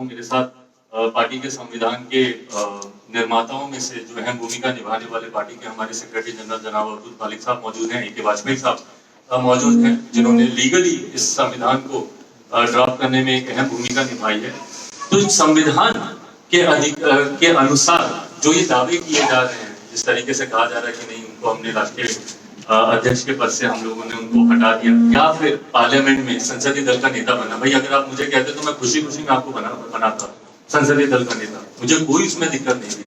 हूँ। मेरे साथ पार्टी के संविधान के निर्माताओं में से जो अहम भूमिका निभाने वाले पार्टी के हमारे सेक्रेटरी जनरल जनाब अब्दुल मालिक साहब मौजूद हैं, ए.के. वाजपेयी साहब मौजूद हैं, जिन्होंने लीगली इस संविधान को ड्राफ्ट करने में एक अहम भूमिका निभाई है। तो संविधान के अनुसार जो ये दावे किए जा रहे हैं, जिस तरीके से कहा जा रहा है कि नहीं, उनको हमने राष्ट्रीय अध्यक्ष के पद से हम लोगों ने उनको हटा दिया, या फिर पार्लियामेंट में संसदीय दल का नेता बना। भाई अगर आप मुझे कहते तो मैं खुशी खुशी में आपको बनाता संसदीय दल का नेता, मुझे कोई इसमें दिक्कत नहीं है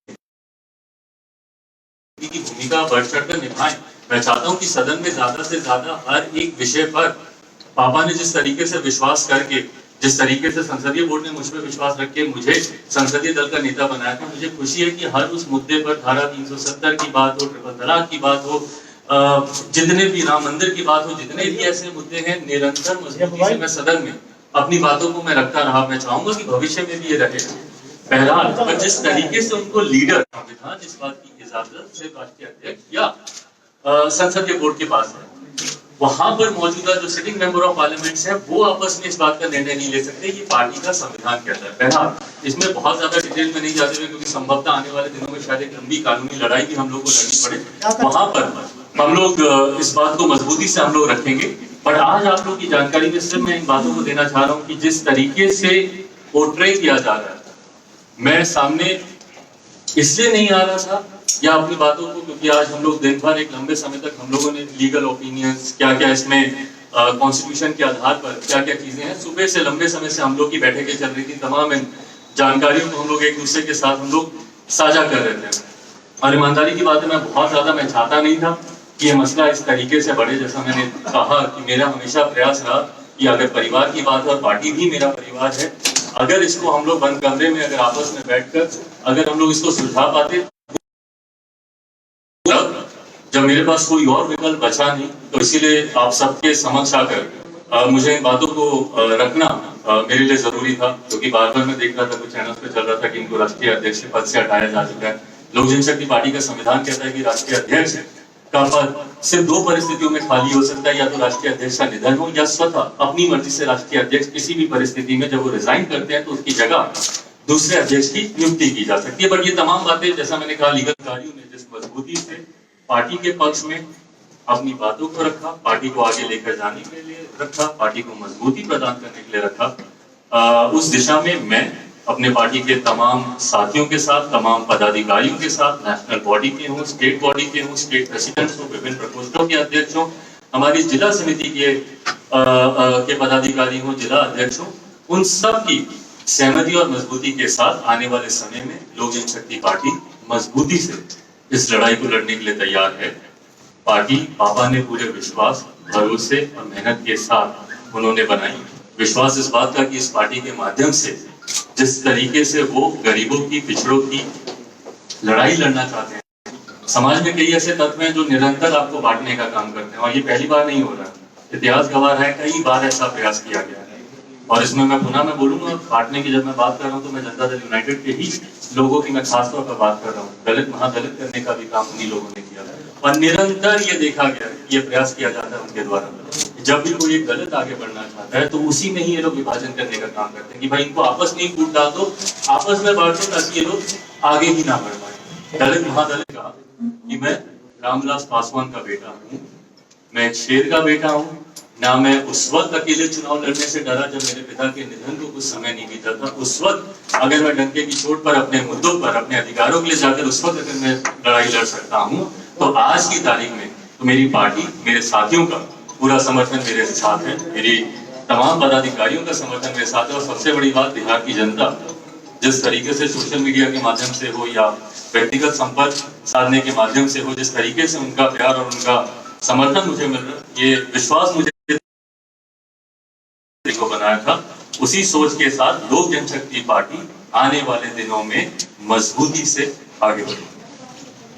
की भूमिका बढ़ चढ़कर निभाएं। मैं चाहता हूं कि सदन में ज्यादा से ज्यादा हर एक विषय पर पापा ने जिस तरीके से विश्वास करके, जिस तरीके से संसदीय बोर्ड ने मुझ पर विश्वास रख के मुझे संसदीय दल का नेता बनाया था, मुझे खुशी है कि हर उस मुद्दे पर धारा 370 की बात हो, ट्रिपल तलाक की बात हो, जितने भी राम मंदिर की बात हो, जितने भी ऐसे मुद्दे हैं, निरंतर मजबूती से मैं सदन में अपनी बातों को मैं रखता रहा। मैं चाहूंगा कि भविष्य में भी ये रहे। बहरहाल पर जिस तरीके से उनको लीडर संविधान इस बात की इजाजत से राष्ट्रीय अध्यक्ष या संसदीय बोर्ड के पास है, वहां पर मौजूदा जो सिटिंग मेंबर ऑफ पार्लियामेंट है वो आपस में इस बात का निर्णय नहीं ले सकते। ये पार्टी का संविधान कहता है। बहरहाल इसमें बहुत ज्यादा डिटेल में नहीं जाते हुए, क्योंकि संभवतः आने वाले दिनों में शायद एक लंबी कानूनी लड़ाई भी हम लोग को लड़नी पड़े, वहां पर हम लोग इस बात को मजबूती से हम लोग रखेंगे। पर आज आप लोग की जानकारी में सिर्फ मैं इन बातों को देना चाह रहा हूँ कि जिस तरीके से पोर्ट्रे किया जा रहा है, मैं सामने इसलिए नहीं आ रहा था या अपनी बातों को, क्योंकि आज हम लोग दिन भर एक लंबे समय तक हम लोगों ने लीगल ओपिनियंस क्या क्या इसमें कॉन्स्टिट्यूशन के आधार पर क्या क्या चीजें हैं, सुबह से लंबे समय से हम लोग की बैठकें चल रही थी, तमाम इन जानकारियों को हम लोग एक दूसरे के साथ हम लोग साझा कर रहे थे। और ईमानदारी की बात है, मैं बहुत ज्यादा मैं चाहता नहीं था कि ये मसला इस तरीके से बढ़े। जैसा मैंने कहा कि मेरा हमेशा प्रयास रहा कि अगर परिवार की बात है, और पार्टी भी मेरा परिवार है, अगर इसको हम लोग बंद कमरे में अगर आपस में बैठकर अगर हम लोग इसको सुलझा पाते, जब मेरे पास कोई और विकल्प बचा नहीं, तो इसीलिए आप सबके समक्ष आकर मुझे इन बातों को रखना मेरे लिए जरूरी था। क्योंकि बार बार मैं देख रहा था, कुछ चैनल्स पे चल रहा था कि इनको राष्ट्रीय अध्यक्ष के पद से हटाया जा चुका है। लोक जनशक्ति पार्टी का संविधान कहता है कि राष्ट्रीय अध्यक्ष का पद सिर्फ दो परिस्थितियों में खाली हो सकता है, या तो राष्ट्रीय अध्यक्ष का निधन हो, या स्वतः अपनी मर्जी से राष्ट्रीय अध्यक्ष किसी भी परिस्थिति में जब वो रिजाइन करते हैं तो उसकी जगह दूसरे अध्यक्ष की नियुक्ति की जा सकती है। बट ये तमाम बातें, जैसा मैंने कहा, लीगल अधिकारियों ने जिस मजबूती से पार्टी के पक्ष में अपनी बातों को रखा, पार्टी को आगे लेकर जाने के लिए रखा, पार्टी को मजबूती प्रदान करने के लिए रखा, उस दिशा में मैं अपने पार्टी के तमाम साथियों के साथ, तमाम पदाधिकारियों के साथ, नेशनल बॉडी के हों, स्टेट बॉडी के हों, स्टेट प्रेसिडेंट्स हो, विभिन्न प्रकोष्ठों के अध्यक्ष हों, हमारी जिला समिति के पदाधिकारी हों, जिला अध्यक्ष हों, उन सब की सहमति और मजबूती के साथ आने वाले समय में लोक जनशक्ति पार्टी मजबूती से इस लड़ाई को लड़ने के लिए तैयार है। पार्टी पापा ने पूरे विश्वास, भरोसे और मेहनत के साथ उन्होंने बनाई। विश्वास इस बात का कि इस पार्टी के माध्यम से जिस तरीके से वो गरीबों की, पिछड़ों की लड़ाई लड़ना चाहते हैं, समाज में कई ऐसे तत्व हैं जो निरंतर आपको बांटने का काम करते हैं, और ये पहली बार नहीं हो रहा। इतिहास गवाह है, कई बार ऐसा प्रयास किया गया है। और इसमें मैं बोलूंगा, बांटने की जब मैं बात कर रहा हूँ तो मैं जनता दल यूनाइटेड के ही लोगों की मैं खासतौर पर बात कर रहा हूँ। दलित महादलित करने का भी काम उन्हीं लोगों ने किया, और निरंतर ये देखा गया, ये प्रयास किया जाता है उनके द्वारा। जब भी कोई एक दलित आगे बढ़ना चाहता है तो उसी में ही ये लोग विभाजन करने का काम करते हैं कि भाई इनको आपस में ही फूट डाल दो, आपस में बांट दो, ताकि ये लोग आगे ही ना बढ़ पाए। दलित महादलित कहा कि मैं रामविलास पासवान का बेटा हूँ, मैं एक शेर का बेटा हूँ, ना मैं उस वक्त अकेले चुनाव लड़ने से डरा जब मेरे पिता के निधन को कुछ समय नहीं बीता था। उस वक्त अगर मैं डंके की चोट पर अपने मुद्दों पर, अपने अधिकारों के लिए जाकर उस वक्त अगर मैं लड़ाई लड़ सकता हूँ, तो आज की तारीख में तो मेरी पार्टी, मेरे साथियों का पूरा समर्थन मेरे साथ है, मेरी तमाम पदाधिकारियों का समर्थन मेरे साथ है। और सबसे बड़ी बात, बिहार की जनता जिस तरीके से सोशल मीडिया के माध्यम से हो या व्यक्तिगत संपर्क साधने के माध्यम से हो, जिस तरीके से उनका प्यार और उनका समर्थन मुझे मिल रहा है, ये विश्वास मुझे को बनाया था, उसी सोच के साथ लोक जनशक्ति पार्टी आने वाले दिनों में मजबूती से आगे बढ़ेगी।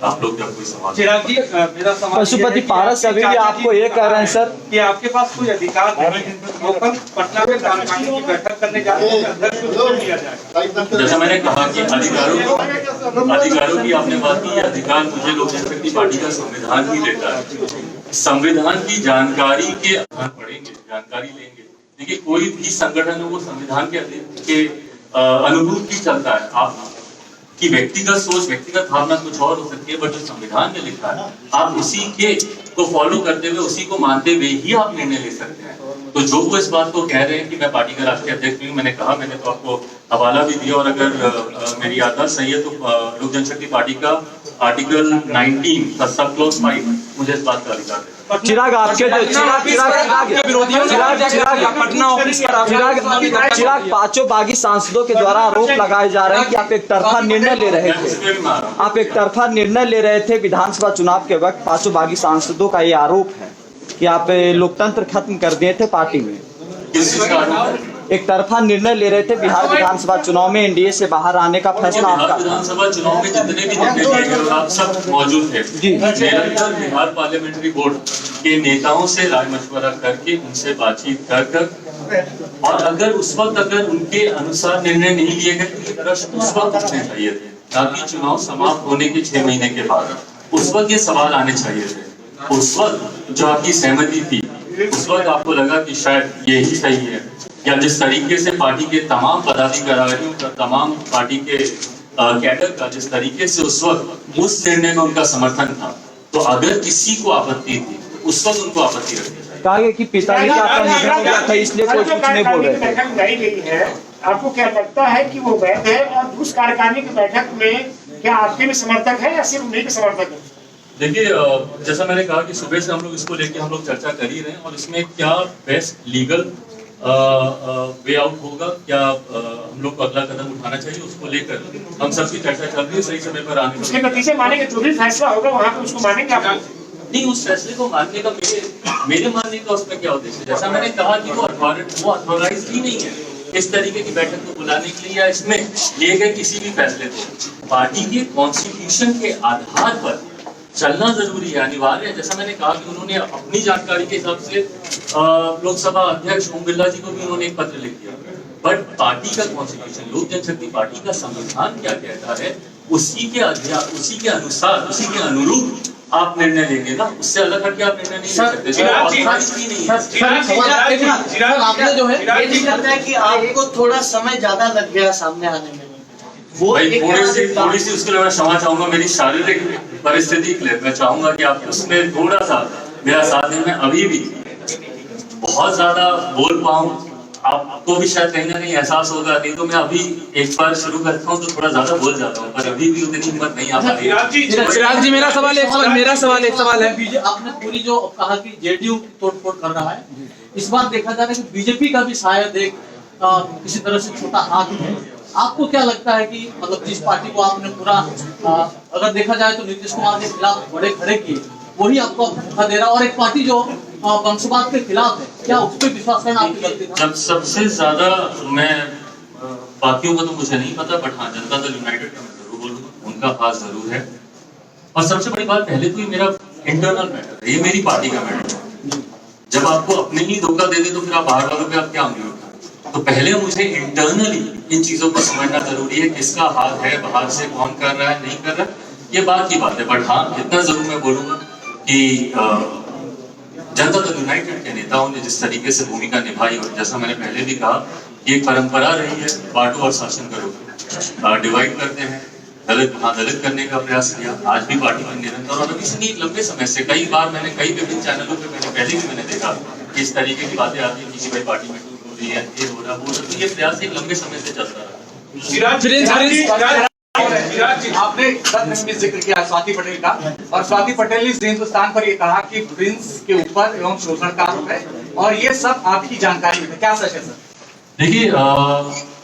आप लोग जब कोई सवाल, चिराग जी, मेरा सवाल पशुपति पारस अभी भी आपको ये कह रहे हैं सर कि आपके पास कोई अधिकार नहीं है, वो कल पटना में कार्यकारिणी की बैठक करने जा रहे हैं, अध्यक्ष को चुन लिया जाएगा। जैसा मैंने कहा कि अधिकारों की आपने बात की, अधिकार मुझे लोक जनशक्ति पार्टी का संविधान ही देता है। संविधान की जानकारी के आधार पढ़ेंगे, जानकारी लेंगे। देखिए, कोई भी संगठन हो वो संविधान के अनुरूप ही चलता है। आप की व्यक्तिगत सोच, व्यक्तिगत भावना कुछ और हो सकती है, बट जो संविधान में लिखा है आप उसी के को फॉलो करते हुए, उसी को मानते हुए ही आप निर्णय ले सकते हैं। तो जो वो इस बात को कह रहे हैं कि मैं पार्टी का राष्ट्रीय अध्यक्ष नहीं हूं, मैंने कहा, मैंने तो आपको हवाला भी दिया, और अगर मेरी याददाश्त सही है तो लोक जनशक्ति पार्टी का आर्टिकल 19 का सब क्लॉज 5 मुझे इस बात का अधिकार है। चिराग आपके चिराग पांचों बागी सांसदों के द्वारा आरोप लगाए जा रहे हैं कि आप एक तरफा निर्णय ले रहे थे। आप एक तरफा निर्णय ले रहे थे विधानसभा चुनाव के वक्त। पांचों बागी सांसदों का ये आरोप है कि आप लोकतंत्र खत्म कर दिए थे पार्टी में। किस चीज का आरोप है? एक तरफा निर्णय ले रहे थे बिहार विधानसभा चुनाव में एनडीए से बाहर आने का फैसला बिहार आपका। विधानसभा चुनाव में जितने भी निर्णय लिए गए आप सब मौजूद थे। जी। निरंतर बिहार पार्लियामेंट्री बोर्ड के नेताओं से राय मशवरा करके, उनसे बातचीत कर और अगर उस वक्त अगर उनके अनुसार निर्णय नहीं लिए गए तो ये प्रश्न उस वक्त उठने चाहिए थे, ताकि चुनाव समाप्त होने के 6 महीने के बाद उस वक्त ये सवाल आने चाहिए थे। उस वक्त जो आपकी सहमति थी, उस वक्त आपको लगा कि शायद यही सही है, या जिस तरीके से पार्टी के तमाम पदाधिकारियों का, तमाम पार्टी के कैडर का जिस तरीके से उस वक्त उस निर्णय में उनका समर्थन था, तो अगर किसी को आपत्ति थी तो उस वक्त उनको आपत्ति रखनी चाहिए। कहा कि पिताजी का आपका निधन हो गया था इसलिए कोई कुछ नहीं बोल रहे थे। बैठक बुलाई गई है, आपको क्या लगता है कि वो वैध है? और उस कार्यकारिणी की बैठक में क्या आपके भी समर्थक है या सिर्फ उन्हीं के समर्थक है? देखिए, जैसा मैंने कहा कि सुबह से हम लोग इसको लेके हम लोग चर्चा कर ही रहे हैं, और इसमें क्या बेस्ट लीगल वे आउट होगा, क्या हम लोग को अगला कदम उठाना चाहिए, उसको लेकर हम सबकी चर्चा चल रही है। सही समय पर आने उसके नतीजे मानेंगे, जो भी फैसला होगा वहाँ पे उसको मानेंगे आप? नहीं, उस फैसले को मानने का मेरे मानने का उसमें क्या उद्देश्य है? जैसा मैंने कहा कि वो अथॉराइज ही नहीं है इस तरीके की बैठक को बुलाने के लिए, या इसमें लिए गए किसी भी फैसले को पार्टी के कॉन्स्टिट्यूशन के आधार पर चलना जरूरी है, अनिवार्य है। जैसा मैंने कहा कि उन्होंने अपनी जानकारी के हिसाब से लोकसभा अध्यक्ष ओम बिरला जी को भी उन्होंने एक पत्र लिख दिया, बट पार्टी का कॉन्स्टिट्यूशन, लोक जनशक्ति पार्टी का संविधान क्या कहता है, उसी के अनुसार, उसी के अनुरूप आप निर्णय लेंगे ना, उससे अलग हटके आप निर्णय नहीं ले सकते। चिराग जी, आपने जो है ये नहीं करता है कि आपको थोड़ा समय ज्यादा लग गया सामने आने में, वो भाई थोड़ी सी उसके लिए मैं क्षमा चाहूंगा, मेरी शारीरिक परिस्थिति के लिए मैं चाहूंगा कि आप उसमें थोड़ा सा मेरा साथ दें। मैं अभी भी बहुत ज्यादा बोल पाऊं, आपको भी शायद कहीं ना कहीं एहसास होगा, नहीं तो मैं अभी एक बार शुरू करता हूँ तो थोड़ा ज्यादा बोल जाता हूँ, पर अभी भी उतनी हिम्मत नहीं आ पा रही है। चिराग जी, मेरा सवाल एक सवाल है। आपने पूरी जो कहा कि जेडीयू तोड़फोड़ कर रहा है, इस बार देखा जा रहा है कि बीजेपी का भी शायद एक किसी तरह से छोटा हाथ है। आपको क्या लगता है कि मतलब जिस पार्टी को आपने पूरा अगर देखा जाए तो नीतीश कुमार के खिलाफ बड़े खड़े किए, वही आपको धोखा दे रहा है, और एक पार्टी जो वंशवाद के खिलाफ है, क्या उस पर विश्वास करना आपकी गलती था? जब सबसे ज्यादा मैं बाकियों का तो मुझे नहीं पता, बट हाँ, जनता दल यूनाइटेड का मैं जरूर बोलूंगा, उनका हाथ जरूर है। और सबसे बड़ी बात, पहले तो ये मेरा इंटरनल मैटर है, ये मेरी पार्टी का मैटर है। जब आपको अपने ही धोखा दे दे तो फिर आप बाहर वालों पे आप क्या उंगली उठाएं? तो पहले मुझे इंटरनली इन चीजों को समझना जरूरी है, किसका हाथ है, बाहर से कौन कर रहा है, नहीं कर रहा है, ये बात की बात है। बट हाँ, इतना जरूर मैं बोलूंगा कि जनता दल यूनाइटेड के नेताओं ने जिस तरीके से भूमिका निभाई, और जैसा मैंने पहले भी कहा, एक परंपरा रही है, बांटो और शासन करो, डिवाइड करते हैं, दलित करने का प्रयास किया, आज भी पार्टी में निरंतर, और इतनी लंबे समय से कई बार मैंने कई विभिन्न चैनलों पे पहले भी मैंने देखा कि इस तरीके की बातें आती है कि भाई पार्टी में टूट हो रही है, ये हो रहा, वो हो रहा, तो ये प्रयास एक लंबे समय से चलता रहा। आपने जिक्र किया स्वाति पटेल का, और स्वाति पटेल ने इस हिंदुस्तान पर ये कहा कि प्रिंस के ऊपर एवं शोषण का आरोप है, और ये सब आपकी जानकारी में, क्या सच है सर? देखिए,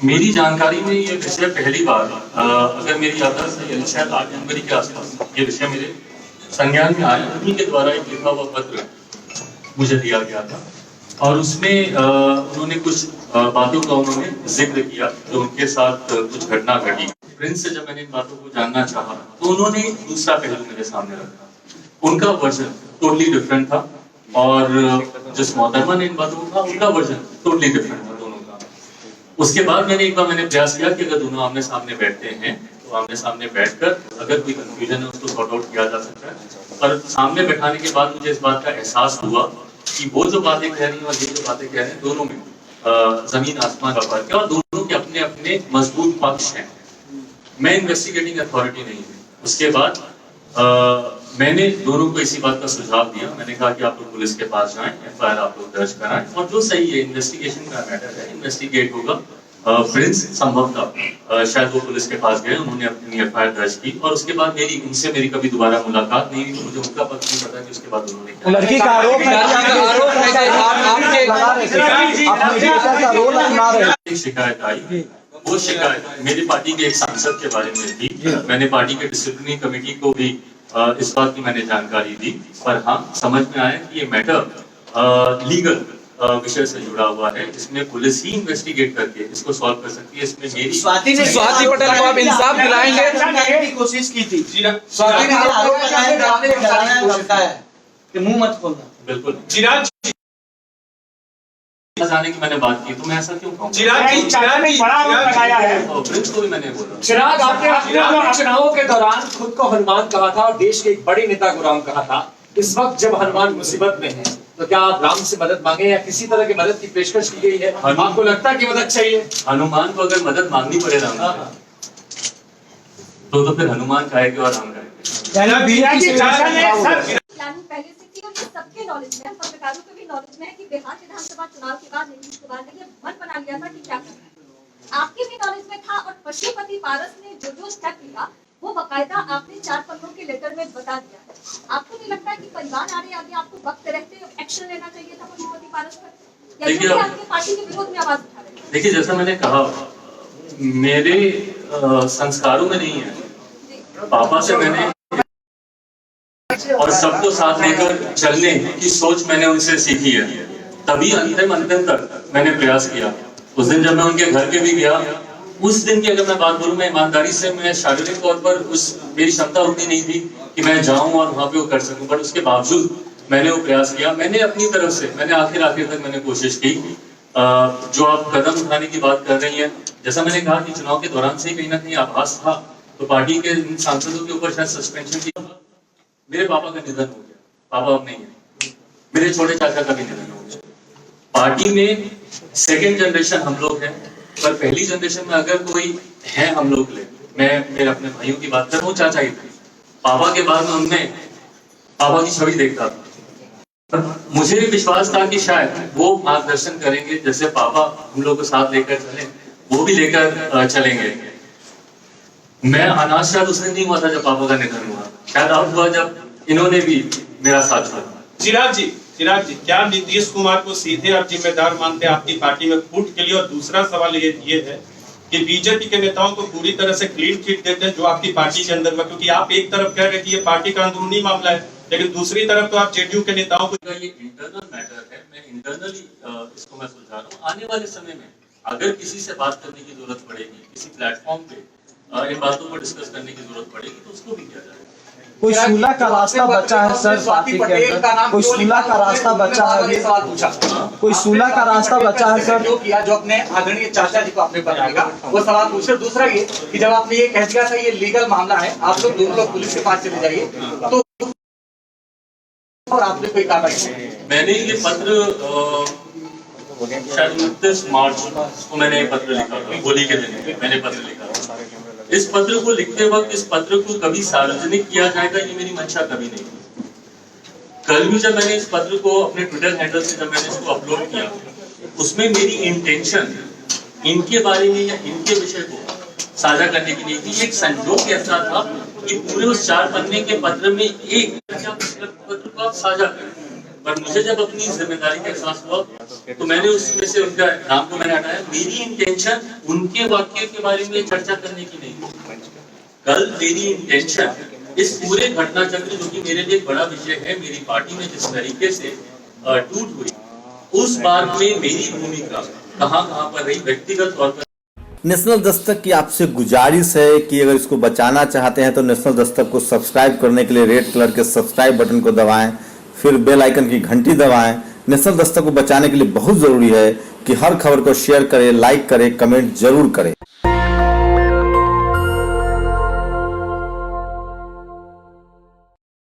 मेरी जानकारी में ये विषय पहली बार, अगर मेरी याददाश्त सही है, शायद 8 जनवरी के आसपास ये विषय मेरे संज्ञान में आया, उन्हीं के द्वारा एक लिखा हुआ पत्र मुझे दिया गया था, और उसमें उन्होंने कुछ बातों का उन्होंने जिक्र किया जो उनके साथ कुछ घटना घटी। प्रिंस से जब मैंने इन बातों को जानना चाहा तो उन्होंने दूसरा पहलू मेरे सामने रखा, उनका वर्जन टोटली डिफरेंट था, और जिस मोहतरमा ने इन बातों को कहा, उनका वर्जन टोटली डिफरेंट था दोनों का। उसके बाद मैंने प्रयास किया कि अगर दोनों आमने सामने बैठते हैं तो आमने सामने बैठकर अगर कोई कंफ्यूजन है उसको सॉर्ट आउट किया जा सकता है। पर सामने बैठाने के बाद मुझे इस बात का एहसास हुआ कि वो जो बातें कह रही हैं और ये जो बातें कह रहे हैं, दोनों में जमीन आसमान का फर्क है, और दोनों के अपने अपने अपने मजबूत पक्ष हैं। मैं इन्वेस्टिगेटिंग अथॉरिटी नहीं हूँ। उसके बाद मैंने दोनों को इसी बात का सुझाव दिया। मैंने कहा कि आप लोग पुलिस के पास जाएं, एफआईआर आप लोग दर्ज कराएं, और जो सही है, इन्वेस्टिगेशन का मैटर है, इन्वेस्टिगेट होगा। प्रिंस संभवतः शायद वो पुलिस के पास गए, उन्होंने अपनी एफआईआर दर्ज की, और उसके बाद मेरी कभी दोबारा मुलाकात नहीं हुई, तो मुझे उनका पक्ष नहीं पता कि उसके बाद उन्होंने क्या। लड़की का आरोप है एक शिकायत आई, वो शिकायत मेरी पार्टी के एक सांसद के बारे में थी। मैंने पार्टी के डिसिप्लिनरी कमेटी को भी इस बात की मैंने जानकारी दी, पर हाँ समझ में आया कि ये मैटर लीगल विषय से जुड़ा हुआ है। इसमें पुलिस ही इन्वेस्टिगेट करके इसको सॉल्व कर सकती है। इसमें मेरी स्वाति पटेल को आप इंसाफ दिलाएंगे? कोशिश की थी। स्वाति ने आरोप लगाया कि मुंह मत खोलना। बिल्कुल चिराग जाने की मैंने बात की, तो मैं ऐसा क्यों कहूँ? चिराग ने बड़ा आरोप लगाया है। प्रिंस को भी मैंने बोला। चिराग, आपने चुनावों के दौरान खुद को हनुमान कहा था और देश के एक बड़े नेता को राम कहा था। इस वक्त जब हनुमान मुसीबत में है, तो क्या आप राम से मदद मांगे या किसी तरह की मदद की पेशकश की गई है? आपको लगता है कि मदद चाहिए? हनुमान को अगर मदद मांगनी पड़े राम तो फिर हनुमान खाएंगे और राम खाएंगे। प्लानिंग पहले से थी, और ये सबके नॉलेज में है, पत्रकारों के भी नॉलेज में है कि बिहार विधानसभा चुनाव के बाद नीतीश कुमार ने ये मन बना लिया था कि क्या करना है। आपके भी नॉलेज में था, और पशुपति पारस ने जो स्टेप लिया वो बकायदा आपने 4 पन्नों के लेटर में बता दिया है। आपको नहीं लगता कि परिवार आगे आपको वक्त रहते एक्शन लेना चाहिए था पशुपति पारस पर, या आपके पार्टी के विरोध में आवाज उठा रहे हैं? देखिए, जैसा मैंने कहा, मेरे संस्कारों में नहीं है। पापा से मैंने और सबको साथ लेकर चलने की सोच मैंने उनसे सीखी है, तभी अंतिम तक मैंने प्रयास किया। उस दिन जब मैं उनके घर पे भी गया, उस दिन की अगर मैं बात बोलूं, मैं ईमानदारी से, मैं शारीरिक तौर पर मेरी क्षमता उतनी नहीं थी कि मैं जाऊं और वहां पे वो कर सकूं, बट उसके बावजूद मैंने वो प्रयास किया। मैंने अपनी तरफ से मैंने आखिर तक मैंने कोशिश की। जो आप कदम उठाने की बात कर रही हैं, जैसा मैंने कहा कि चुनाव के दौरान से कहीं ना कहीं आभास था, तो पार्टी के सांसदों के ऊपर शायद सस्पेंशन की। मेरे पापा का निधन हो गया, पापा अब नहीं है। मेरे छोटे चाचा का भी निधन हो गया। पार्टी में सेकेंड जनरेशन हम लोग हैं, पर पहली जनरेशन में अगर कोई है हम लोग ले, मैं मेरे अपने भाइयों की बात कर रहा हूँ, चाचा ही थे। पापा के बाद में उनमें पापा की छवि देखता था। मुझे विश्वास था कि शायद वो मार्गदर्शन करेंगे, जैसे पापा हम लोग को साथ लेकर चले, वो भी लेकर चलेंगे। मैं अनाथ शायद उस दिन नहीं हुआ था जब पापा का निधन हुआ, शायद अब हुआ जब इन्होंने भी मेरा साथ छोड़ा। चिराग जी, क्या नीतीश कुमार को सीधे आप जिम्मेदार मानते हैं आपकी पार्टी में फूट के लिए? और दूसरा सवाल ये है कि बीजेपी के नेताओं को पूरी तरह से क्लीन चिट देते हैं जो आपकी पार्टी के अंदर में, क्योंकि आप एक तरफ कह रहे हैं कि ये पार्टी का अंदरूनी मामला है, लेकिन दूसरी तरफ तो आप जेडीयू के नेताओं को। ये इंटरनल मैटर है, मैं इंटरनली इसको मैं सुलझा रहा हूँ। आने वाले समय में अगर किसी से बात करने की जरूरत पड़ेगी, किसी प्लेटफॉर्म पे इन बातों को डिस्कस करने की जरूरत पड़ेगी, तो उसको भी किया जाएगा। कोई सुलह का रास्ता बचा है सर पार्टी के अंदर? कोई सुलह का रास्ता बचा है? सवाल पूछा, कोई सुलह का रास्ता बचा है सर? जो किया, जो अपने आदरणीय चाचा जी को आपने बताएगा, वो सवाल पूछे। दूसरा ये कि जब आपने ये कह दिया था ये लीगल मामला है, आप लोग दोनों लोग पुलिस के पास चले जाइए, तो और आपने कोई कार्रवाई? मैंने ये पत्र शायद 29 मार्च को मैंने एक पत्र लिखा था, होली के दिन मैंने पत्र लिखा था। इस पत्र को लिखते वक्त इस पत्र को कभी सार्वजनिक किया जाएगा ये मेरी मंशा कभी नहीं थी। कल भी जब मैंने इस पत्र को अपने ट्विटर हैंडल से जब मैंने इसको अपलोड किया, उसमें मेरी इंटेंशन इनके बारे में या इनके विषय को साझा करने की नहीं थी। एक संजोग ऐसा था कि पूरे उस 4 पन्ने के पत्र में एक पत्र को आप साझा करें, पर मुझे जब अपनी जिम्मेदारी का एहसास हुआ तो मैंने उसमें से उनका नाम को मैंने हटाया। मेरी इंटेंशन उनके वाक्य के बारे में चर्चा करने की नहीं थी। कल मेरी इंटेंशन इस पूरे घटना चक्र, जो कि मेरे लिए बड़ा विषय है, मेरी पार्टी में जिस तरीके से टूट हुई, उस बार में मेरी भूमिका कहाँ पर रही व्यक्तिगत तौर पर। नेशनल दस्तक की आपसे गुजारिश है कि अगर इसको बचाना चाहते हैं तो नेशनल दस्तक को सब्सक्राइब करने के लिए रेड कलर के सब्सक्राइब बटन को दबाएं, फिर बेल आइकन की घंटी दबाएं। नेशनल दस्तक को बचाने के लिए बहुत जरूरी है कि हर खबर को शेयर करें, लाइक करें, कमेंट जरूर करें।